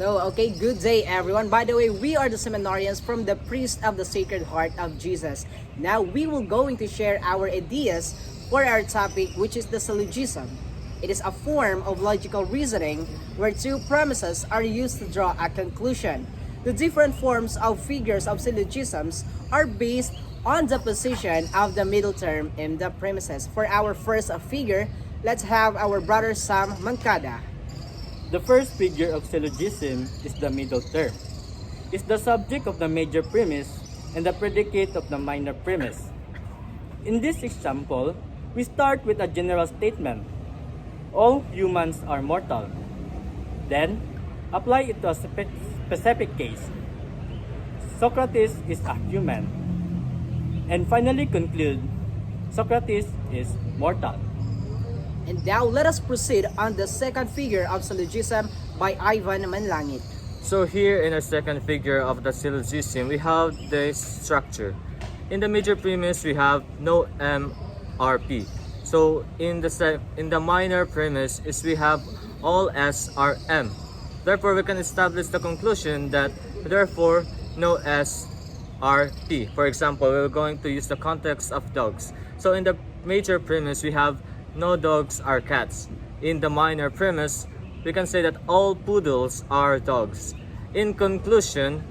Okay, good day everyone. By the way, we are the seminarians from the Priest of the Sacred Heart of Jesus. Now we will going to share our ideas for our topic, which is the syllogism. It is a form of logical reasoning where two premises are used to draw a conclusion. The different forms of figures of syllogisms are based on the position of the middle term in the premises. For our first figure, let's have our brother Sam Mancada. The first figure of syllogism is the middle term. It's the subject of the major premise and the predicate of the minor premise. In this example, we start with a general statement. All humans are mortal. Then, apply it to a specific case. Socrates is a human. And finally conclude, Socrates is mortal. And now let us proceed on the second figure of syllogism by Ivan Manlangit. So here in our second figure of the syllogism, we have this structure. In the major premise, we have no M or P. So in the minor premise is we have all S are M. Therefore, we can establish the conclusion that therefore no S are P. For example, we're going to use the context of dogs. So in the major premise, we have no dogs are cats. In the minor premise, we can say that all poodles are dogs. In conclusion,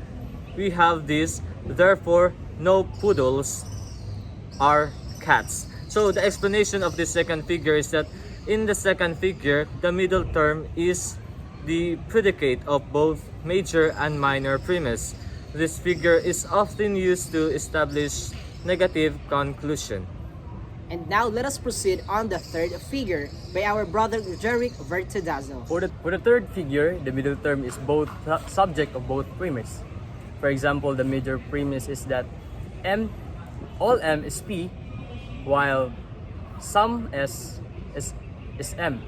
we have this, therefore no poodles are cats. So the explanation of this second figure is that in the second figure, the middle term is the predicate of both major and minor premise. This figure is often used to establish negative conclusion. And now let us proceed on the third figure by our brother Jeric Vertidazo. For the third figure, the middle term is both subject of both premise. For example, the major premise is that all M is P, while some S is M.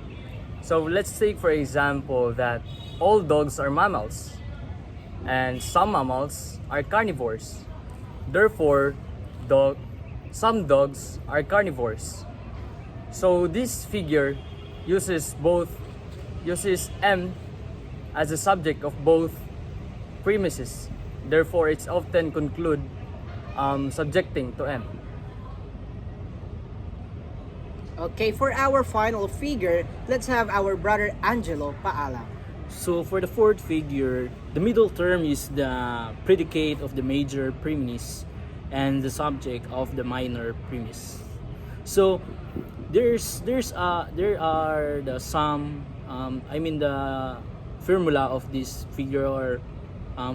So let's take for example that all dogs are mammals and some mammals are carnivores. Therefore, some dogs are carnivores. So this figure uses M as a subject of both premises. Therefore, it's often conclude subjecting to M. Okay, for our final figure, let's have our brother Angelo Paala. So for the fourth figure, the middle term is the predicate of the major premise and the subject of the minor premise. So there are the the formula of this figure or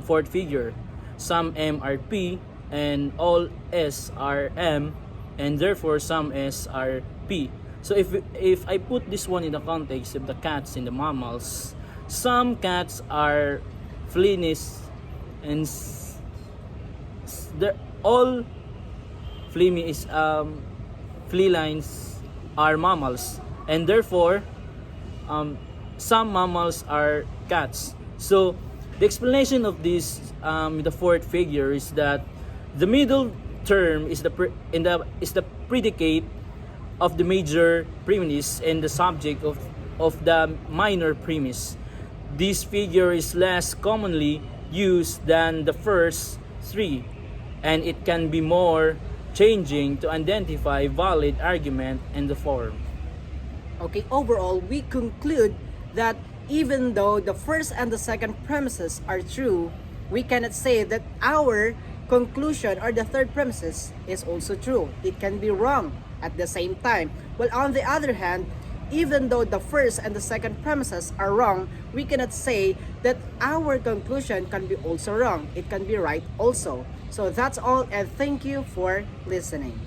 fourth figure. Some M are P and all S are M, and therefore some S are P. So if I put this one in the context of the cats and the mammals, some cats are felinist and all felines are mammals, and therefore some mammals are cats. So the explanation of this the fourth figure is that the middle term is the predicate of the major premise and the subject of the minor premise. This figure is less commonly used than the first three, and it can be more changing to identify valid argument and the form. Okay, overall, we conclude that even though the first and the second premises are true, we cannot say that our conclusion or the third premises is also true. It can be wrong at the same time. Well, on the other hand, even though the first and the second premises are wrong, we cannot say that our conclusion can be also wrong. It can be right also. So that's all, and thank you for listening.